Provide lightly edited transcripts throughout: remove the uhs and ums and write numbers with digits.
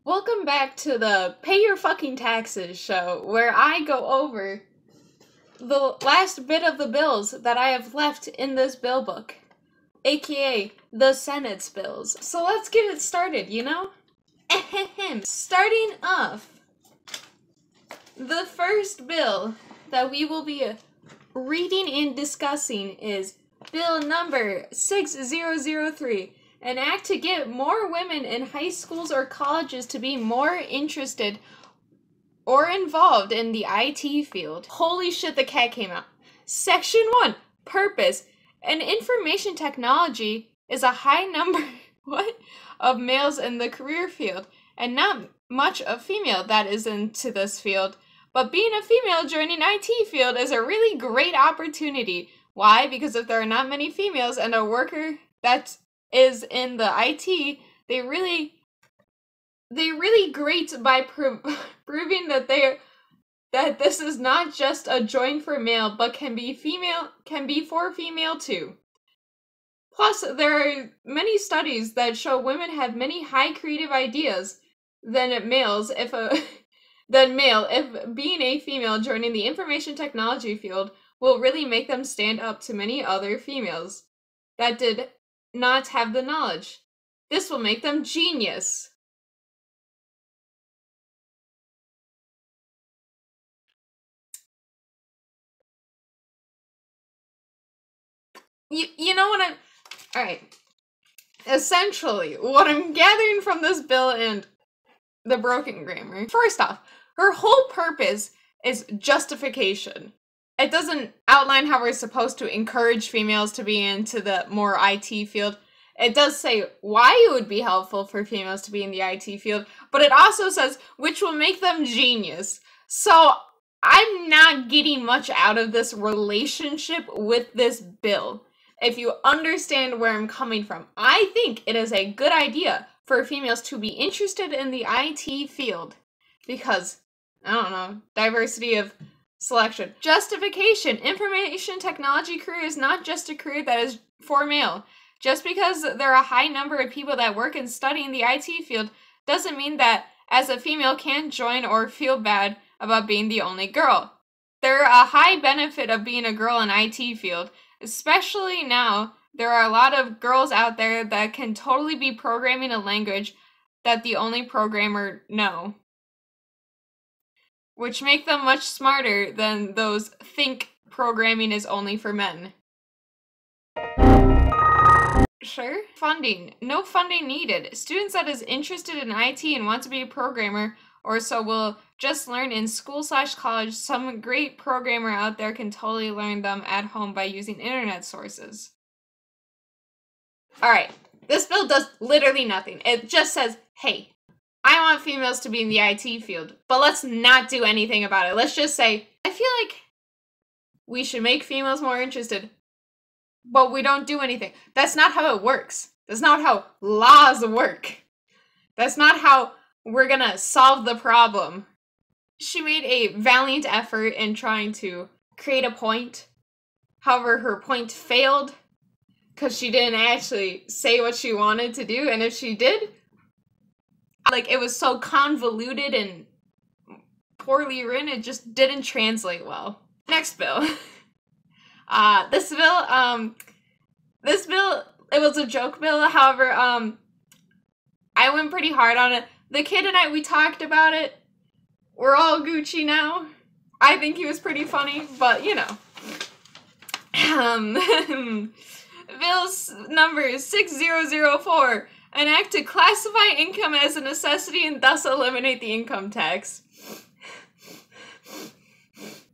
Welcome back to the Pay Your Fucking Taxes show, where I go over the last bit of the bills that I have left in this bill book, aka the Senate's bills. So let's get it started, you know? Starting off, the first bill that we will be reading and discussing is Bill number 6003. An act to get more women in high schools or colleges to be more interested or involved in the IT field. Holy shit, the cat came out. Section 1. Purpose. In information technology is a high number of males in the career field, and not much of female that is into this field. But being a female joining IT field is a really great opportunity. Why? Because if there are not many females and a worker that's is in the IT, they really great by proving that this is not just a join for male, but can be for female too. Plus, there are many studies that show women have many high creative ideas than males. If being a female joining the information technology field will really make them stand up to many other females that did not have the knowledge. This will make them genius. You know what alright. Essentially, what I'm gathering from this bill and the broken grammar. First off, her whole purpose is justification. It doesn't outline how we're supposed to encourage females to be into the more IT field. It does say why it would be helpful for females to be in the IT field, but it also says which will make them genius. So I'm not getting much out of this relationship with this bill. If you understand where I'm coming from, I think it is a good idea for females to be interested in the IT field because, I don't know, diversity of selection. Justification. Information technology career is not just a career that is for male. Just because there are a high number of people that work and study in the IT field doesn't mean that as a female can't join or feel bad about being the only girl. There are a high benefit of being a girl in IT field, especially now. There are a lot of girls out there that can totally be programming a language that the only programmer know, which make them much smarter than those think programming is only for men. Sure. Funding. No funding needed. Students that is interested in IT and want to be a programmer or so will just learn in school/college. Some great programmer out there can totally learn them at home by using internet sources. Alright, this bill does literally nothing. It just says, hey, I want females to be in the IT field, but let's not do anything about it. Let's just say, I feel like we should make females more interested, but we don't do anything. That's not how it works. That's not how laws work. That's not how we're gonna solve the problem. She made a valiant effort in trying to create a point. However, her point failed because she didn't actually say what she wanted to do, and if she did, like, it was so convoluted and poorly written, it just didn't translate well. Next bill. This bill, it was a joke bill, however, I went pretty hard on it. The kid and I, we talked about it. We're all Gucci now. I think he was pretty funny, but, you know. Bill number 6004. An act to classify income as a necessity and thus eliminate the income tax.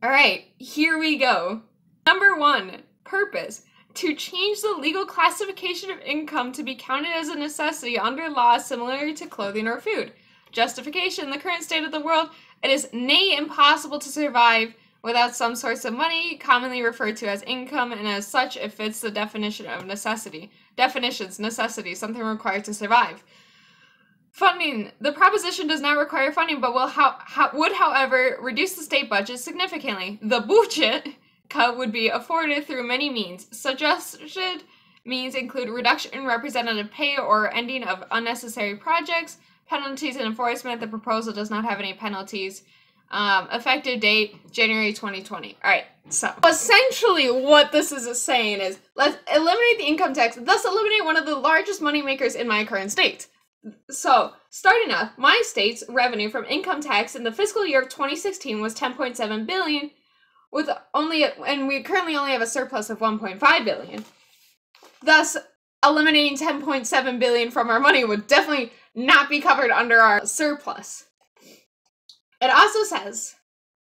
Alright, here we go. Number 1. Purpose. To change the legal classification of income to be counted as a necessity under laws similar to clothing or food. Justification. In the current state of the world, it is nay impossible to survive without some source of money, commonly referred to as income, and as such, it fits the definition of necessity. Definitions. Necessity. Something required to survive. Funding. The proposition does not require funding, but would, however, reduce the state budget significantly. The budget cut would be afforded through many means. Suggested means include reduction in representative pay or ending of unnecessary projects, Penalties and enforcement. The proposal does not have any penalties. Effective date, January 2020. Alright, so essentially what this is saying is, let's eliminate the income tax, thus eliminate one of the largest moneymakers in my current state. So, starting off, my state's revenue from income tax in the fiscal year of 2016 was $10.7 billion, and we currently only have a surplus of $1.5 billion. Thus, eliminating $10.7 billion from our money would definitely not be covered under our surplus. It also says,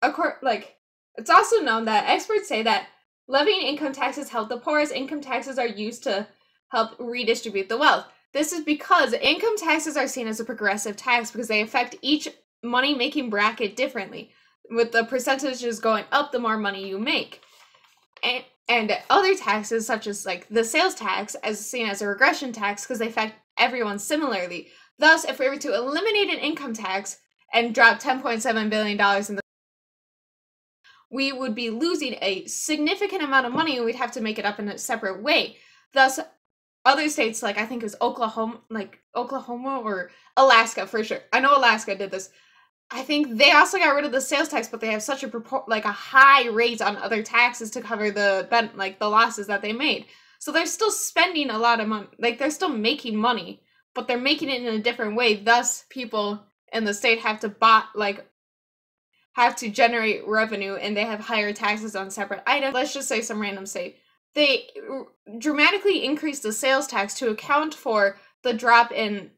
it's also known that experts say that levying income taxes help the poor, as income taxes are used to help redistribute the wealth. This is because income taxes are seen as a progressive tax because they affect each money-making bracket differently, with the percentages going up the more money you make. And other taxes, such as like the sales tax, as seen as a regression tax because they affect everyone similarly. Thus, if we were to eliminate an income tax and drop $10.7 billion in the, we would be losing a significant amount of money and we'd have to make it up in a separate way. Thus, other states, like I think it was Oklahoma or Alaska for sure. I know Alaska did this. I think they also got rid of the sales tax, but they have such a high rate on other taxes to cover the losses that they made. So they're still spending a lot of money. Like they're still making money, but they're making it in a different way. Thus, people in the state have to generate revenue, and they have higher taxes on separate items. Let's just say some random state. They dramatically increased the sales tax to account for the drop in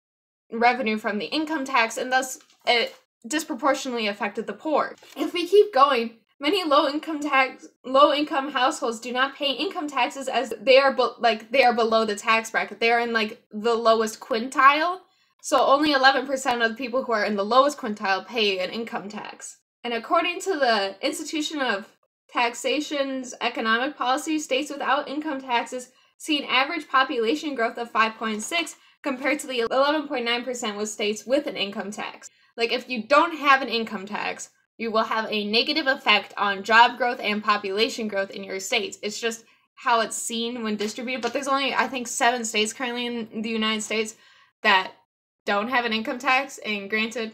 revenue from the income tax, and thus it disproportionately affected the poor. If we keep going, many low-income households do not pay income taxes as they are below the tax bracket. They are in the lowest quintile. So only 11% of the people who are in the lowest quintile pay an income tax. And according to the Institution of Taxation's economic policy, states without income taxes see an average population growth of 5.6 compared to the 11.9% with states with an income tax. Like, if you don't have an income tax, you will have a negative effect on job growth and population growth in your states. It's just how it's seen when distributed. But there's only, I think, 7 states currently in the United States that don't have an income tax, and granted,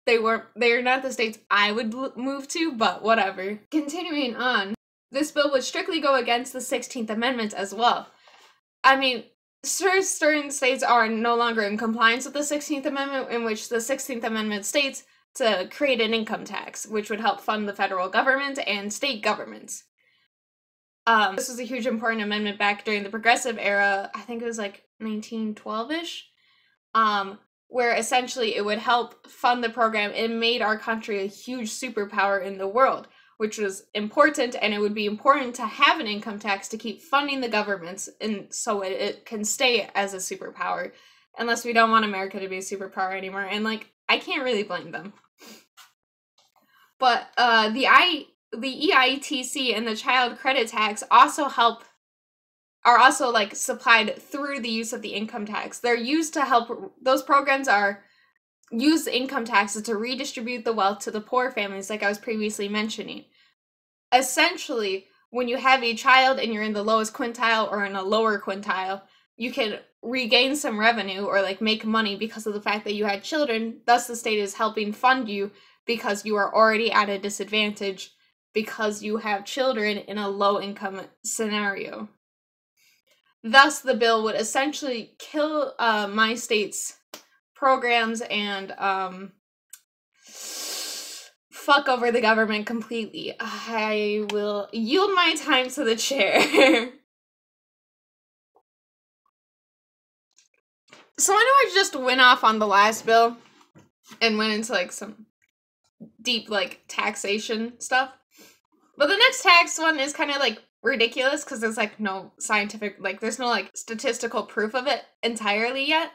they're not the states I would move to, but whatever. Continuing on, this bill would strictly go against the 16th Amendment as well. I mean, certain states are no longer in compliance with the 16th Amendment, in which the 16th Amendment states to create an income tax, which would help fund the federal government and state governments. This was a huge important amendment back during the Progressive era. I think it was like 1912-ish, where essentially it would help fund the program. It made our country a huge superpower in the world, which was important, and it would be important to have an income tax to keep funding the governments, and so it can stay as a superpower, unless we don't want America to be a superpower anymore, and I can't really blame them. But the EITC and the child credit tax are also supplied through the use of the income tax. They're used to help, those programs use income taxes to redistribute the wealth to the poor families, like I was previously mentioning. Essentially, when you have a child and you're in the lowest quintile or in a lower quintile, you can regain some revenue or make money because of the fact that you had children. Thus, the state is helping fund you because you are already at a disadvantage because you have children in a low-income scenario. Thus, the bill would essentially kill my state's programs and fuck over the government completely. I will yield my time to the chair. So I know I just went off on the last bill and went into some deep taxation stuff. But the next tax one is kind of ridiculous because there's no scientific, there's no statistical proof of it entirely yet.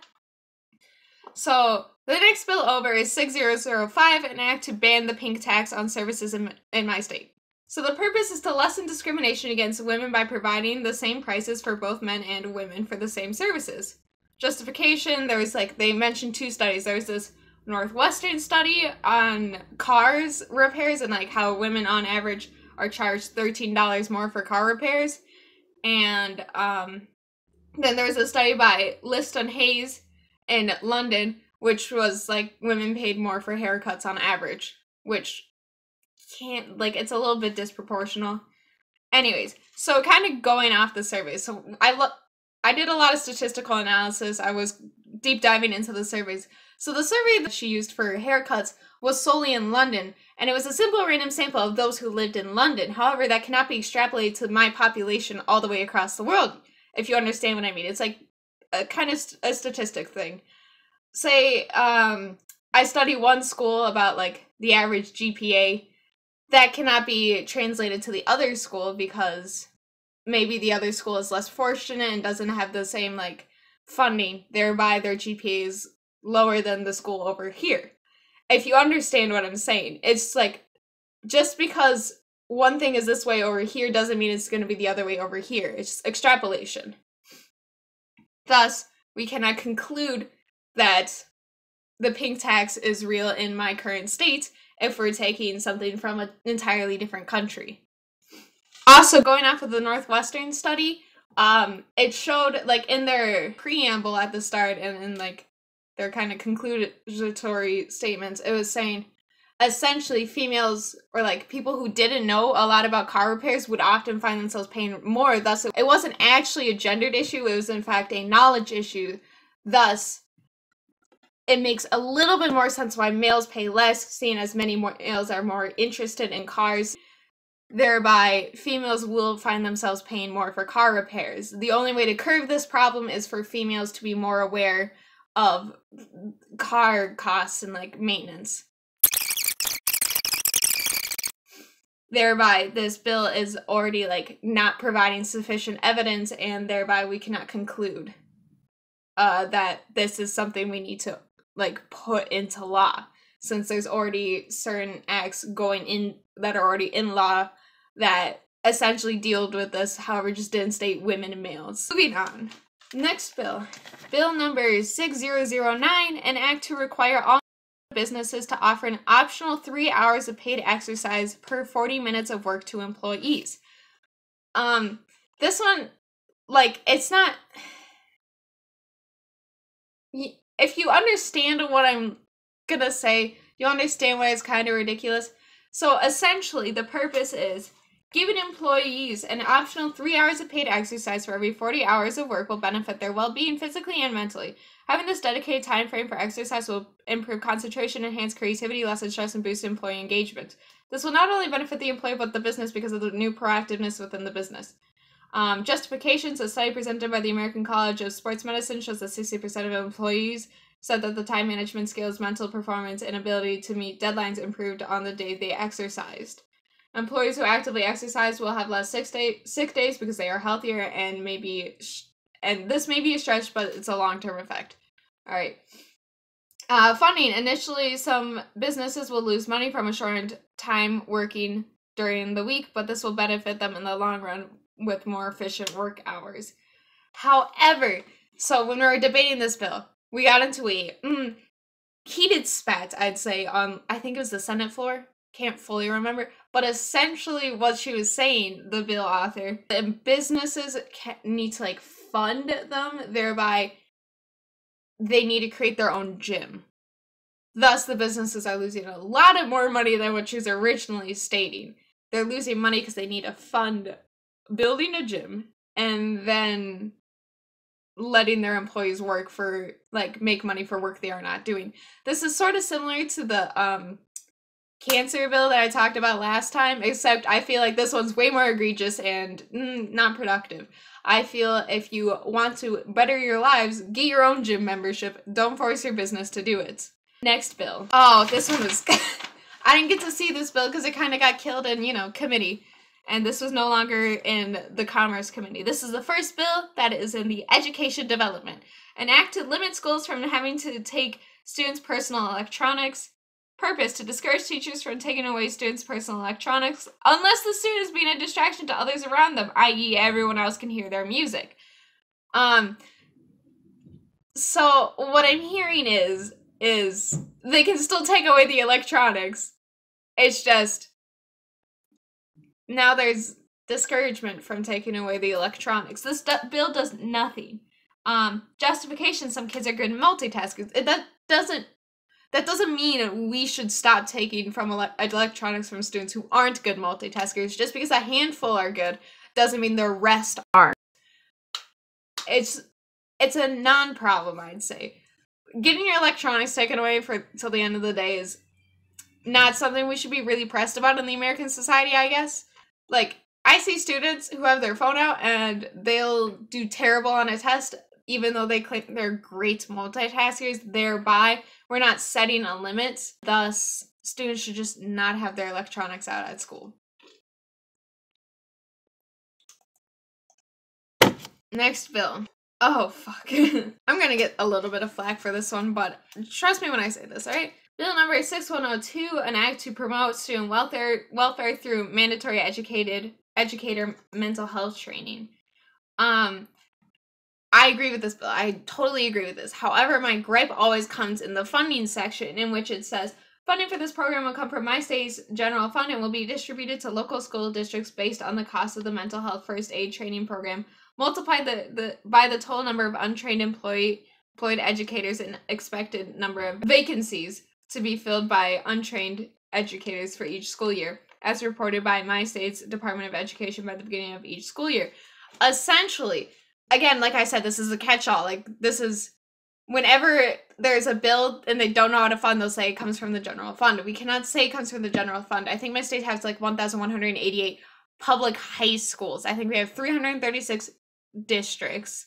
So the next bill over is 6005, an act to ban the pink tax on services in my state. So the purpose is to lessen discrimination against women by providing the same prices for both men and women for the same services. Justification, there was they mentioned 2 studies. There was this Northwestern study on cars repairs and how women on average are charged $13 more for car repairs. And then there was a study by List and Hayes, in London, which was like women paid more for haircuts on average, which can't, like, it's a little bit disproportional. Anyways, so kind of going off the survey. So I did a lot of statistical analysis. I was deep diving into the surveys. So the survey that she used for haircuts was solely in London, and it was a simple random sample of those who lived in London. However, that cannot be extrapolated to my population all the way across the world, if you understand what I mean. It's like a kind of a statistic thing. Say, I study one school about, like, the average GPA. That cannot be translated to the other school because maybe the other school is less fortunate and doesn't have the same, like, funding, thereby their GPA is lower than the school over here. If you understand what I'm saying, it's like, just because one thing is this way over here doesn't mean it's going to be the other way over here. It's extrapolation. Thus, we cannot conclude that the pink tax is real in my current state if we're taking something from an entirely different country. Also, going off of the Northwestern study, it showed, like, in their preamble at the start and in, like, their kind of conclusory statements, it was saying, essentially, females, or, like, people who didn't know a lot about car repairs would often find themselves paying more. Thus, it wasn't actually a gendered issue, it was, in fact, a knowledge issue. Thus, it makes a little bit more sense why males pay less, seeing as many more males are more interested in cars. Thereby, females will find themselves paying more for car repairs. The only way to curb this problem is for females to be more aware of car costs and, like, maintenance. Thereby, this bill is already, like, not providing sufficient evidence, and thereby we cannot conclude that this is something we need to, like, put into law, since there's already certain acts going in that are already in law that essentially deal with this, however, just didn't state women and males. Moving on. Next bill. Bill number 6009, an act to require all businesses to offer an optional 3 hours of paid exercise per 40 minutes of work to employees. This one, like, it's not... If you understand what I'm gonna say, you understand why it's kind of ridiculous. So essentially, the purpose is giving employees an optional 3 hours of paid exercise for every 40 hours of work will benefit their well-being physically and mentally. Having this dedicated time frame for exercise will improve concentration, enhance creativity, lessen stress, and boost employee engagement. This will not only benefit the employee but the business because of the new proactiveness within the business. Justifications. A study presented by the American College of Sports Medicine shows that 60% of employees said that the time management skills, mental performance, and ability to meet deadlines improved on the day they exercised. Employees who actively exercise will have less sick days because they are healthier, and this may be a stretch, but it's a long-term effect. All right. Funding. Initially, some businesses will lose money from a shortened time working during the week, but this will benefit them in the long run with more efficient work hours. However, so when we were debating this bill, we got into a heated spat, I'd say, on, I think it was the Senate floor. Can't fully remember. But essentially what she was saying, the bill author, that businesses need to, like, fund them, thereby they need to create their own gym. Thus, the businesses are losing a lot of more money than what she was originally stating. They're losing money because they need to fund building a gym and then letting their employees work for, like, make money for work they are not doing. This is sort of similar to the cancer bill that I talked about last time, except I feel like this one's way more egregious and not productive. I feel if you want to better your lives, get your own gym membership. Don't force your business to do it. Next bill. Oh, this one was... I didn't get to see this bill because it kind of got killed in, committee. And this was no longer in the Commerce Committee. This is the first bill that is in the Education Development. An act to limit schools from having to take students' personal electronics. Purpose, to discourage teachers from taking away students' personal electronics unless the student is being a distraction to others around them, i.e. everyone else can hear their music. So what I'm hearing is they can still take away the electronics. It's just now there's discouragement from taking away the electronics. This bill does nothing Justification, some kids are good multitaskers. That doesn't mean we should stop taking from electronics from students who aren't good multitaskers. Just because a handful are good doesn't mean the rest aren't. It's a non-problem, I'd say. Getting your electronics taken away till the end of the day is not something we should be really pressed about in the American society, I guess. Like, I see students who have their phone out and they'll do terrible on a test, even though they claim they're great multitaskers. Thereby, we're not setting a limit. Thus, students should just not have their electronics out at school. Next bill. Oh, fuck. I'm gonna get a little bit of flack for this one, but trust me when I say this, alright? Bill number 6102, an act to promote student welfare through mandatory educator mental health training. I agree with this bill. I totally agree with this. However, my gripe always comes in the funding section, in which it says, funding for this program will come from my state's general fund and will be distributed to local school districts based on the cost of the mental health first aid training program, multiplied by the total number of untrained employed educators and expected number of vacancies to be filled by untrained educators for each school year, as reported by my state's Department of Education by the beginning of each school year. Essentially, again, like I said, this is a catch-all. Like, this is, whenever there's a bill and they don't know how to fund, they'll say it comes from the general fund. We cannot say it comes from the general fund. I think my state has like 1,188 public high schools. I think we have 336 districts.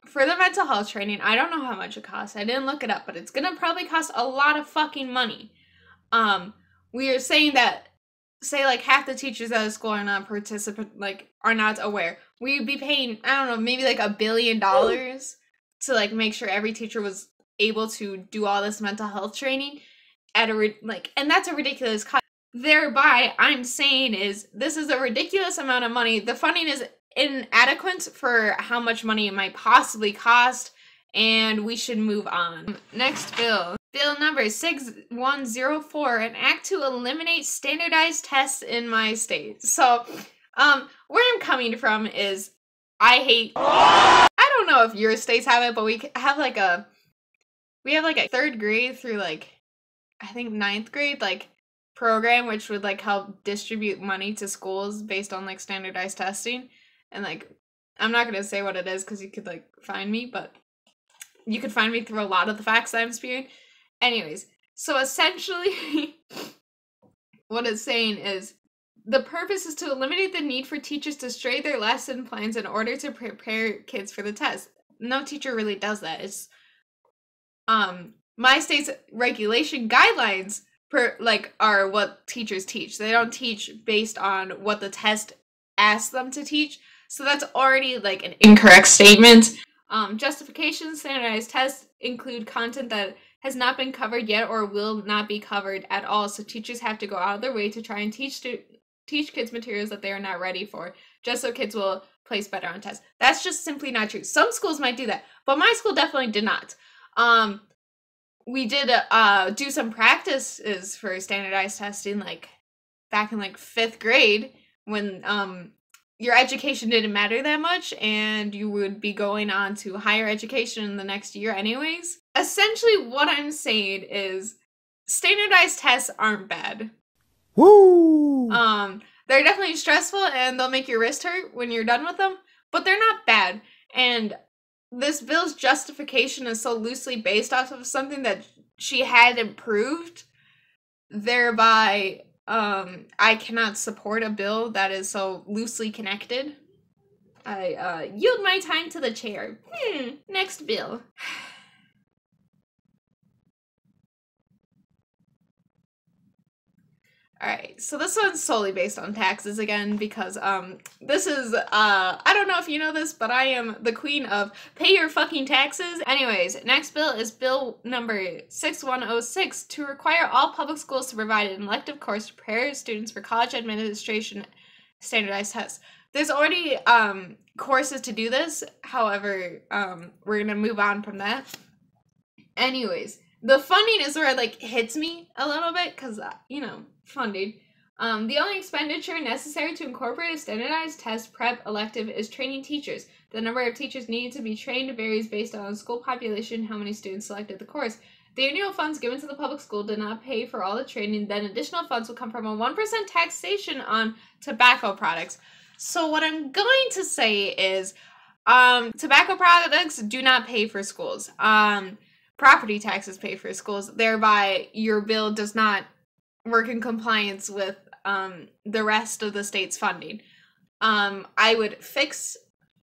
For the mental health training, I don't know how much it costs. I didn't look it up, but it's gonna probably cost a lot of fucking money. We are saying that, say like half the teachers at a school are not are not aware. We'd be paying, I don't know, maybe like $1 billion to like make sure every teacher was able to do all this mental health training at and that's a ridiculous cost. Thereby, I'm saying this is a ridiculous amount of money. The funding is inadequate for how much money it might possibly cost, and we should move on. Next bill. Bill number 6104, an act to eliminate standardized tests in my state. So, where I'm coming from is, I don't know if your states have it, but we have like a 3rd grade through like, I think 9th grade, like, program, which would like help distribute money to schools based on like standardized testing. And like, I'm not gonna say what it is because you could like find me, but you could find me through a lot of the facts that I'm spewing. Anyways, so essentially what it's saying is the purpose is to eliminate the need for teachers to stray their lesson plans in order to prepare kids for the test. No teacher really does that. It's my state's regulation guidelines are what teachers teach. They don't teach based on what the test asks them to teach. So that's already like an incorrect statement. Justification, standardized tests include content that has not been covered yet or will not be covered at all. So teachers have to go out of their way to try and teach kids materials that they are not ready for, just so kids will place better on tests. That's just simply not true. Some schools might do that, but my school definitely did not. We did do some practices for standardized testing, like back in like 5th grade, when your education didn't matter that much and you would be going on to higher education in the next year anyways. Essentially what I'm saying is standardized tests aren't bad. Woo! They're definitely stressful and they'll make your wrist hurt when you're done with them, but they're not bad. And this bill's justification is so loosely based off of something that she had improved. Thereby, I cannot support a bill that is so loosely connected. I yield my time to the chair. Next bill. Alright, so this one's solely based on taxes again, because, this is, I don't know if you know this, but I am the queen of pay your fucking taxes. Anyways, next bill is bill number 6106, to require all public schools to provide an elective course to prepare students for college administration standardized tests. There's already, courses to do this, however, we're gonna move on from that. Anyways, the funding is where it, like, hits me a little bit, because, funding. The only expenditure necessary to incorporate a standardized test prep elective is training teachers. The number of teachers needed to be trained varies based on school population and how many students selected the course. The annual funds given to the public school did not pay for all the training. Then additional funds will come from a 1% taxation on tobacco products. So what I'm going to say is tobacco products do not pay for schools. Property taxes pay for schools. Thereby, your bill does not work in compliance with the rest of the state's funding. I would fix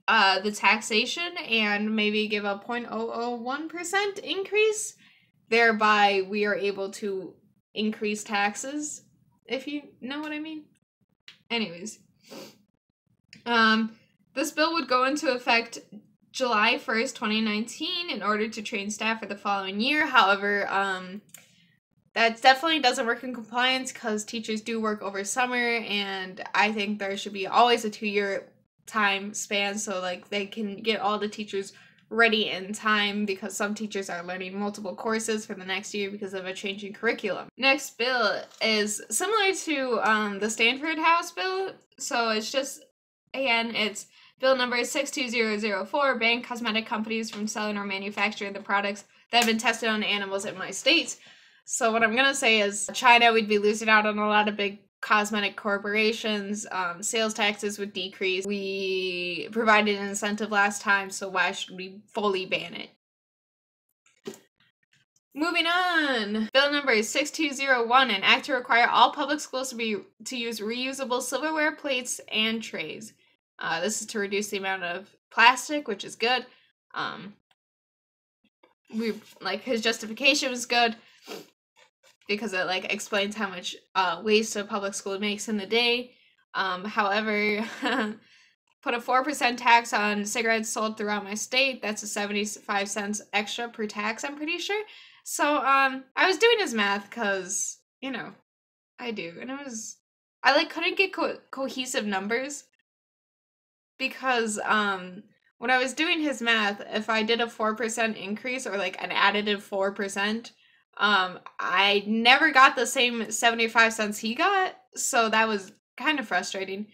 the taxation and maybe give a 0.001% increase. Thereby, we are able to increase taxes, if you know what I mean. Anyways, this bill would go into effect July 1st, 2019 in order to train staff for the following year. However, that definitely doesn't work in compliance because teachers do work over summer, and I think there should be always a 2-year time span so like they can get all the teachers ready in time, because some teachers are learning multiple courses for the next year because of a changing curriculum. Next bill is similar to the Stanford House bill, so it's just, again, it's bill number 62004, ban cosmetic companies from selling or manufacturing the products that have been tested on animals in my state. So what I'm gonna say is China would be losing out on a lot of big cosmetic corporations. Sales taxes would decrease. We provided an incentive last time, so why should we fully ban it? Moving on. Bill number 6201, an act to require all public schools to use reusable silverware, plates, and trays. This is to reduce the amount of plastic, which is good. His justification was good, because it explains how much waste a public school makes in a day. However, put a 4% tax on cigarettes sold throughout my state. That's a 75 cents extra per tax, I'm pretty sure. So I was doing his math because, I do. And I couldn't get cohesive numbers, because when I was doing his math, if I did a 4% increase or an additive 4%, I never got the same 75 cents he got, so that was kind of frustrating.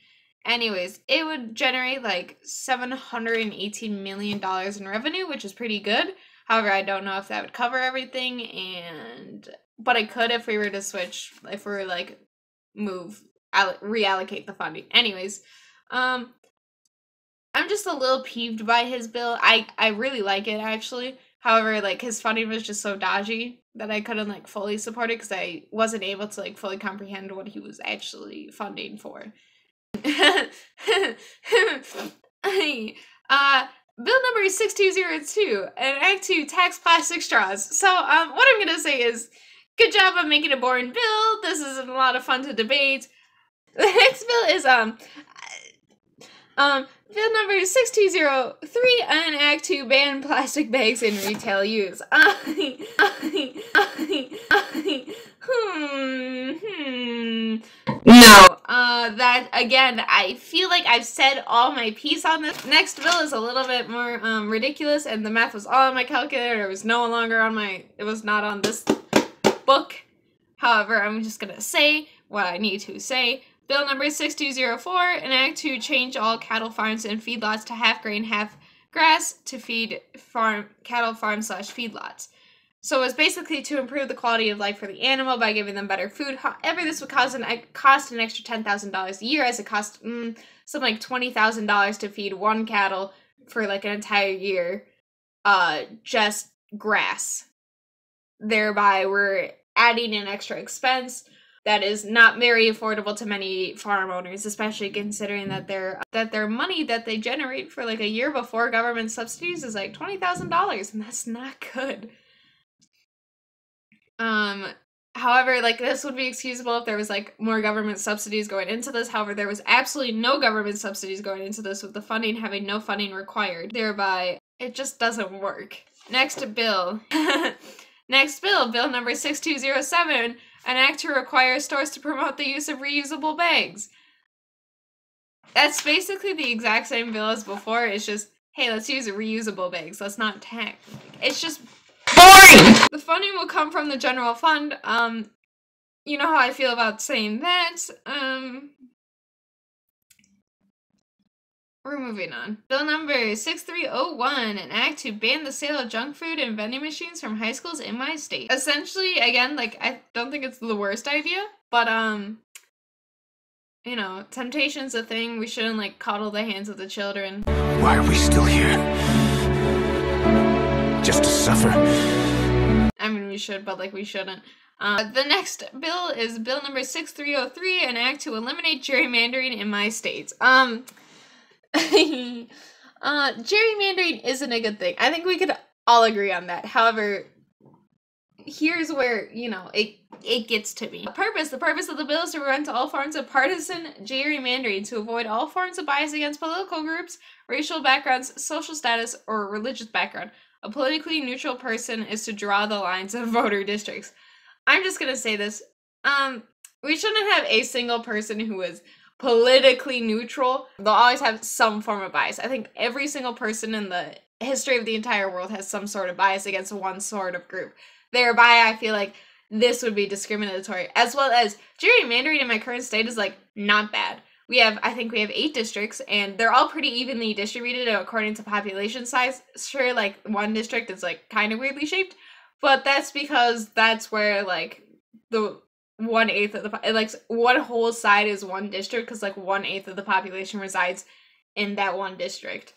Anyways, it would generate $718 million in revenue, which is pretty good. However, I don't know if that would cover everything, but I could if we were to switch, if we were reallocate the funding. Anyways, I'm just a little peeved by his bill. I really like it, actually. However, his funding was just so dodgy that I couldn't, fully support it because I wasn't able to, fully comprehend what he was actually funding for. Bill number 6202, an act to tax plastic straws. So, what I'm gonna say is, good job on making a boring bill. This is a lot of fun to debate. The next bill is, bill number 6203, an act to ban plastic bags in retail use. No. That, again, I feel like I've said all my piece on this. Next bill is a little bit more, ridiculous, and the math was all on my calculator. It was no longer on it was not on this book. However, I'm just gonna say what I need to say. Bill number 6204, an act to change all cattle farms and feedlots to half grain, half grass to feed cattle farms / feedlots. So it's basically to improve the quality of life for the animal by giving them better food. However, this would cost an extra $10,000 a year, as it costs something like $20,000 to feed one cattle for an entire year, just grass. Thereby, we're adding an extra expense that is not very affordable to many farm owners, especially considering that their money that they generate for a year before government subsidies is $20,000, and that's not good. However, this would be excusable if there was more government subsidies going into this. However, there was absolutely no government subsidies going into this, with the funding having no funding required. Thereby, it just doesn't work. Next bill. Bill number 6207, an act to require stores to promote the use of reusable bags. That's basically the exact same bill as before. It's just, hey, let's use reusable bags. Let's not tax. It's just boring. The funding will come from the general fund. you know how I feel about saying that. We're moving on. Bill number 6301, an act to ban the sale of junk food and vending machines from high schools in my state. Essentially, again, like, I don't think it's the worst idea, but, you know, temptation's a thing. We shouldn't, like, coddle the hands of the children. Why are we still here? Just to suffer? I mean, we should, but, like, we shouldn't. The next bill is bill number 6303, an act to eliminate gerrymandering in my state. Gerrymandering isn't a good thing. I think we could all agree on that. However, here's where, you know, it gets to me. The purpose of the bill is to prevent all forms of partisan gerrymandering, to avoid all forms of bias against political groups, racial backgrounds, social status, or religious background. A politically neutral person is to draw the lines of voter districts. I'm just gonna say this. We shouldn't have a single person who is politically neutral. They'll always have some form of bias. I think every single person in the history of the entire world has some sort of bias against one sort of group. Thereby, I feel like this would be discriminatory. As well as gerrymandering in my current state is, like, not bad. I think we have 8 districts, and they're all pretty evenly distributed according to population size. Sure, like, one district is, like, kind of weirdly shaped, but that's because that's where, like, the 1/8 of the, like, one whole side is one district, because, like, 1/8 of the population resides in that one district.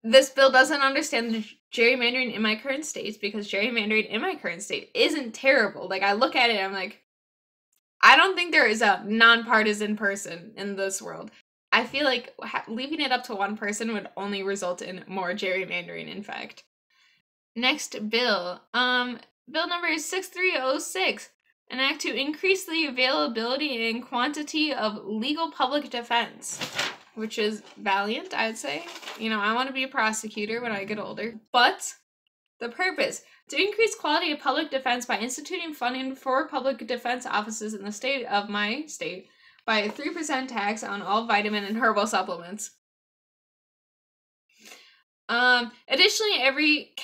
This bill doesn't understand the gerrymandering in my current state, because gerrymandering in my current state isn't terrible. Like, I look at it and I'm like, I don't think there is a nonpartisan person in this world. I feel like leaving it up to one person would only result in more gerrymandering, in fact. Next bill, bill number 6306, an act to increase the availability and quantity of legal public defense, which is valiant, I'd say. You know, I want to be a prosecutor when I get older. But the purpose, to increase quality of public defense by instituting funding for public defense offices in the state of my state by a 3% tax on all vitamin and herbal supplements. Additionally, every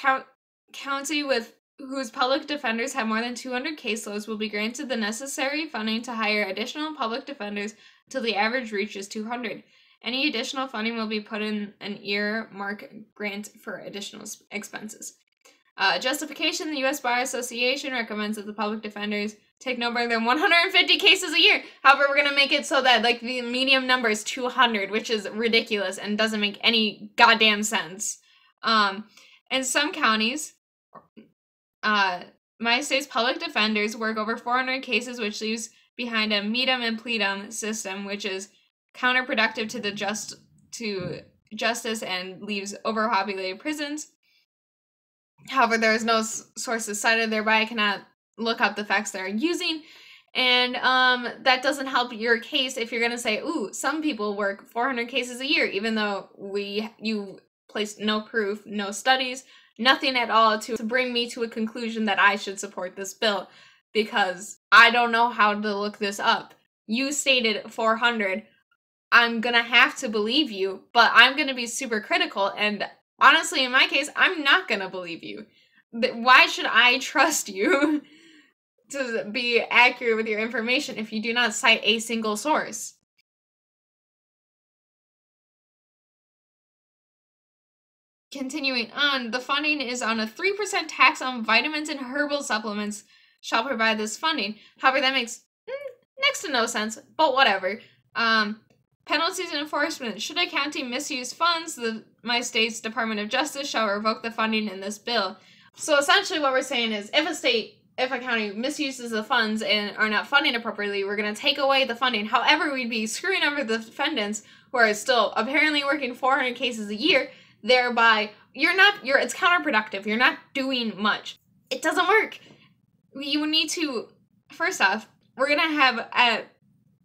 county with whose public defenders have more than 200 caseloads will be granted the necessary funding to hire additional public defenders until the average reaches 200. Any additional funding will be put in an earmark grant for additional expenses. Justification, the U.S. Bar Association recommends that the public defenders take no more than 150 cases a year. However, we're going to make it so that, like, the medium number is 200, which is ridiculous and doesn't make any goddamn sense. In some counties, my state's public defenders work over 400 cases, which leaves behind a meet-em and plead-em system, which is counterproductive to justice and leaves overpopulated prisons. However, there is no sources cited, thereby I cannot look up the facts they're using. And that doesn't help your case if you're going to say, ooh, some people work 400 cases a year, even though you placed no proof, no studies, nothing at all to bring me to a conclusion that I should support this bill, because I don't know how to look this up. You stated 400. I'm going to have to believe you, but I'm going to be super critical, and honestly, in my case, I'm not going to believe you. Why should I trust you to be accurate with your information if you do not cite a single source? Continuing on, the funding is on a 3% tax on vitamins and herbal supplements shall provide this funding. However, that makes next to no sense, but whatever. Penalties and enforcement. Should a county misuse funds, my state's Department of Justice shall revoke the funding in this bill. So essentially what we're saying is if a county misuses the funds and are not funding appropriately, we're going to take away the funding. However, we'd be screwing over the defendants who are still apparently working 400 cases a year. Thereby, it's counterproductive. You're not doing much. It doesn't work. You need to, first off, we're going to have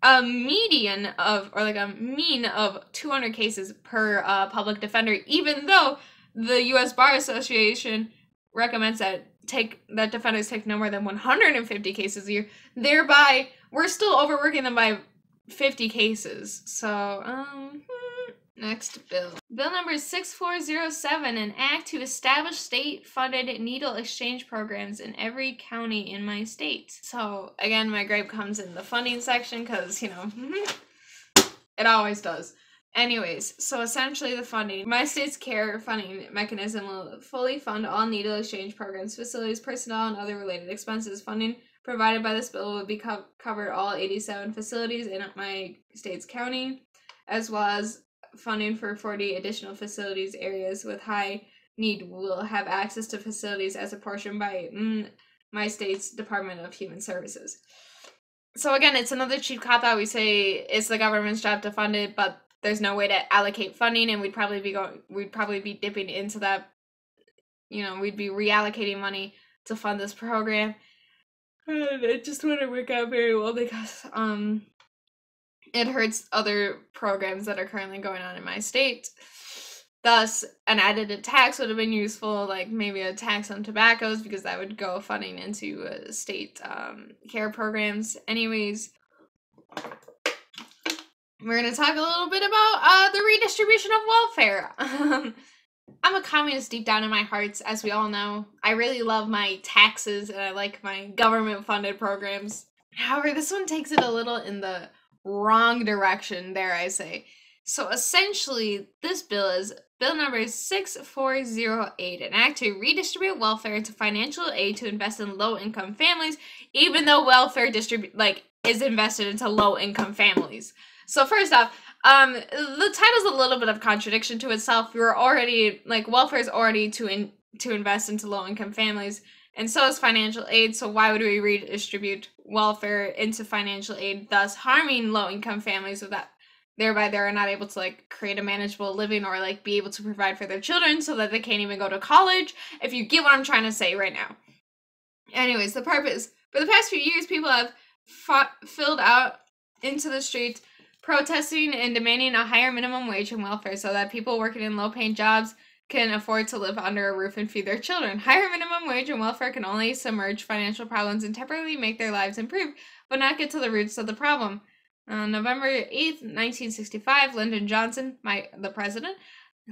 a median of, or like a mean of 200 cases per public defender, even though the U.S. Bar Association recommends that defenders take no more than 150 cases a year. Thereby, we're still overworking them by 50 cases. So, Next bill. Bill number 6407, an act to establish state-funded needle exchange programs in every county in my state. So, again, my gripe comes in the funding section because, you know, it always does. Anyways, so essentially the funding. My state's care funding mechanism will fully fund all needle exchange programs, facilities, personnel, and other related expenses. Funding provided by this bill will be covered all 87 facilities in my state's county, as well as funding for 40 additional facilities. Areas with high need will have access to facilities as apportioned by my state's Department of Human Services. So again, it's another cheap cop-out. We say it's the government's job to fund it, but there's no way to allocate funding, and we'd probably be dipping into that. You know, we'd be reallocating money to fund this program. And it just wouldn't work out very well because it hurts other programs that are currently going on in my state. Thus, an added tax would have been useful, like maybe a tax on tobaccos, because that would go funding into state care programs. Anyways, we're going to talk a little bit about the redistribution of welfare. I'm a communist deep down in my heart, as we all know. I really love my taxes, and I like my government-funded programs. However, this one takes it a little in the wrong direction, dare I say. So essentially, this bill is bill number 6408, an act to redistribute welfare into financial aid to invest in low-income families, even though welfare is invested into low-income families. So first off, the title's a little bit of contradiction to itself. You're already, welfare is already to invest into low-income families, and so is financial aid, so why would we redistribute welfare into financial aid, thus harming low-income families with that? Thereby, they're not able to, create a manageable living or, be able to provide for their children so that they can't even go to college, if you get what I'm trying to say right now. Anyways, the purpose. For the past few years, people have filled out into the streets protesting and demanding a higher minimum wage and welfare so that people working in low-paying jobs can afford to live under a roof and feed their children. Higher minimum wage and welfare can only submerge financial problems and temporarily make their lives improve, but not get to the roots of the problem. On November 8th, 1965, Lyndon Johnson, the president,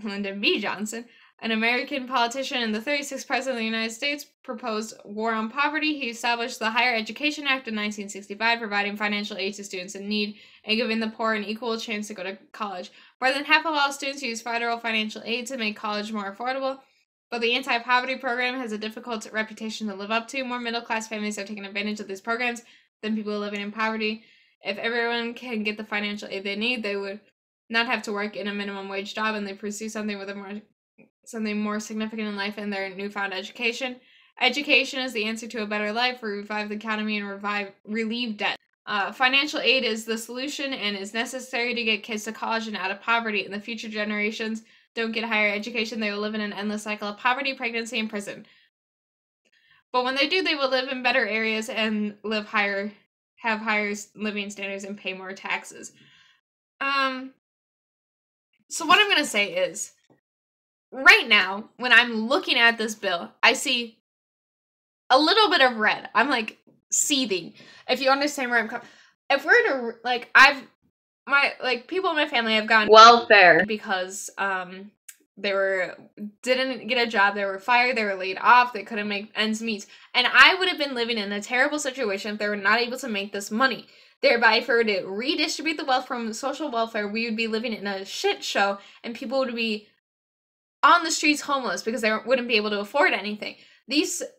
Lyndon B. Johnson, an American politician and the 36th president of the United States, proposed war on poverty. He established the Higher Education Act of 1965, providing financial aid to students in need and giving the poor an equal chance to go to college. More than half of all students use federal financial aid to make college more affordable, but the anti-poverty program has a difficult reputation to live up to. More middle-class families are taking advantage of these programs than people living in poverty. If everyone can get the financial aid they need, they would not have to work in a minimum wage job, and they pursue something more significant in life in their newfound education. Education is the answer to a better life, revive the economy, and relieve debt. Financial aid is the solution and is necessary to get kids to college and out of poverty. In the future generations don't get higher education, they will live in an endless cycle of poverty, pregnancy, and prison. But when they do, they will live in better areas and have higher living standards and pay more taxes. So what I'm going to say is, right now, when I'm looking at this bill, I see a little bit of red. I'm seething. If you understand where I'm coming, if we're to people in my family have gotten welfare because they didn't get a job, they were fired, they were laid off, they couldn't make ends meet, and I would have been living in a terrible situation if they were not able to make this money. Thereby, if we were to redistribute the wealth from social welfare, we would be living in a shit show, and people would be on the streets homeless because they wouldn't be able to afford anything.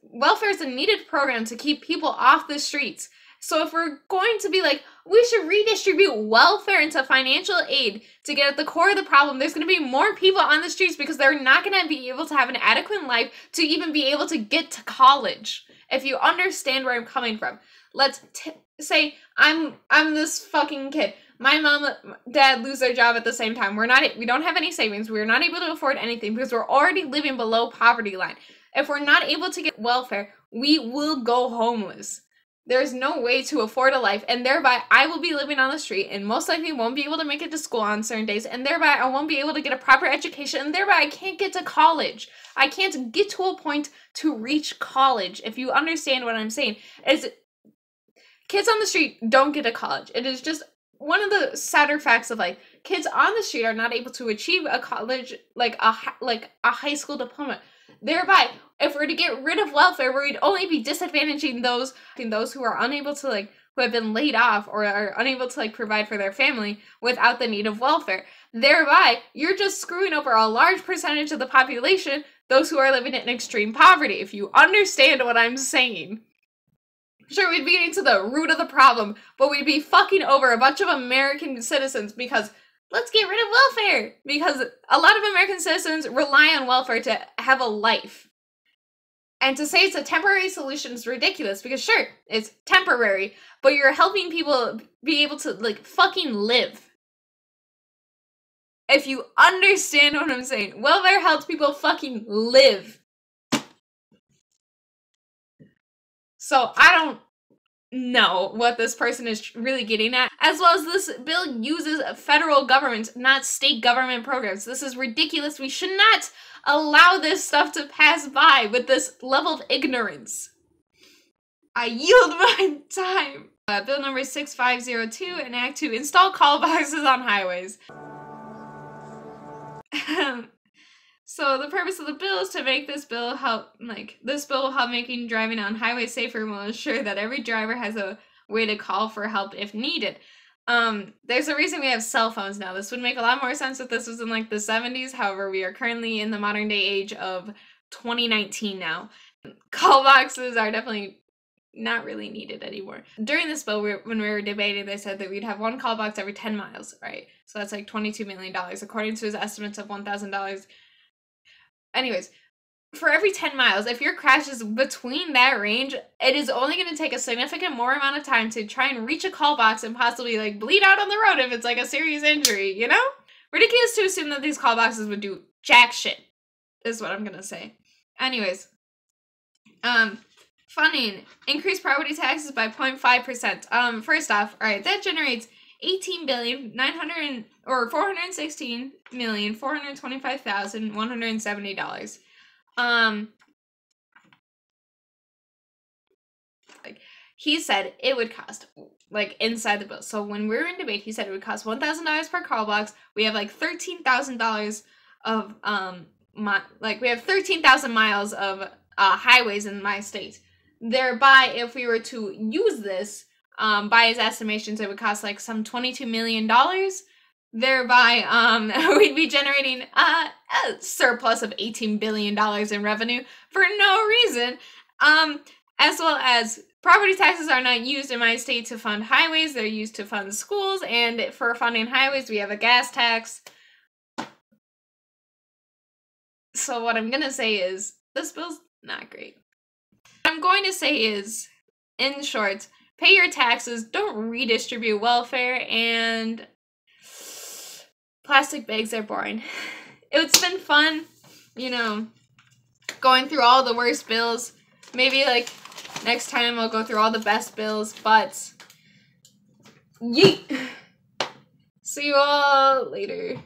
Welfare is a needed program to keep people off the streets. So if we're going to be we should redistribute welfare into financial aid to get at the core of the problem, there's going to be more people on the streets because they're not going to be able to have an adequate life to even be able to get to college. If you understand where I'm coming from. Let's say I'm this fucking kid. My mom, dad lose their job at the same time. We don't have any savings. We're not able to afford anything because we're already living below poverty line. If we're not able to get welfare, we will go homeless. There's no way to afford a life, and thereby I will be living on the street and most likely won't be able to make it to school on certain days, and thereby I won't be able to get a proper education, and thereby I can't get to college. I can't get to a point to reach college, if you understand what I'm saying. Kids on the street don't get to college. It is just one of the sadder facts of kids on the street are not able to achieve a college, like a high school diploma. Thereby, if we're to get rid of welfare, we'd only be disadvantaging those who are unable to, like, who have been laid off or are unable to, like, provide for their family without the need of welfare. Thereby, you're just screwing over a large percentage of the population, those who are living in extreme poverty, if you understand what I'm saying. Sure, we'd be getting to the root of the problem, but we'd be fucking over a bunch of American citizens because let's get rid of welfare! Because a lot of American citizens rely on welfare to have a life. And to say it's a temporary solution is ridiculous because sure, it's temporary, but you're helping people be able to, like, fucking live. If you understand what I'm saying, welfare helps people fucking live. So I don't know what this person is really getting at. As well as this bill uses federal government, not state government programs. This is ridiculous. We should not allow this stuff to pass by with this level of ignorance. I yield my time. Bill number 6502, enact to install call boxes on highways. So the purpose of the bill is to make this bill will help making driving on highways safer and will ensure that every driver has a way to call for help if needed. There's a reason we have cell phones now. This would make a lot more sense if this was in, like, the 70s. However, we are currently in the modern day age of 2019 now. Call boxes are definitely not really needed anymore. During this bill, when we were debating, they said that we'd have one call box every 10 miles, right? So that's like $22 million, according to his estimates of $1,000. Anyways, for every 10 miles, if your crash is between that range, it is only going to take a significant more amount of time to try and reach a call box and possibly, like, bleed out on the road if it's, like, a serious injury, you know? Ridiculous to assume that these call boxes would do jack shit, is what I'm going to say. Anyways, funding. Increase property taxes by 0.5%. First off, alright, that generates $416,425,170. Like, he said it would cost, like, inside the bill. So when we were in debate, he said it would cost $1,000 per call box. We have, like, $13,000 of, we have 13,000 miles of, highways in my state. Thereby, if we were to use this, by his estimations, it would cost, like, some $22 million. Thereby, we'd be generating a surplus of $18 billion in revenue for no reason. As well as property taxes are not used in my state to fund highways. They're used to fund schools. And for funding highways, we have a gas tax. So what I'm going to say is, this bill's not great. What I'm going to say is, in short, pay your taxes, don't redistribute welfare, and plastic bags are boring. It's been fun, you know, going through all the worst bills. Maybe, like, next time I'll go through all the best bills, but yeet! See you all later.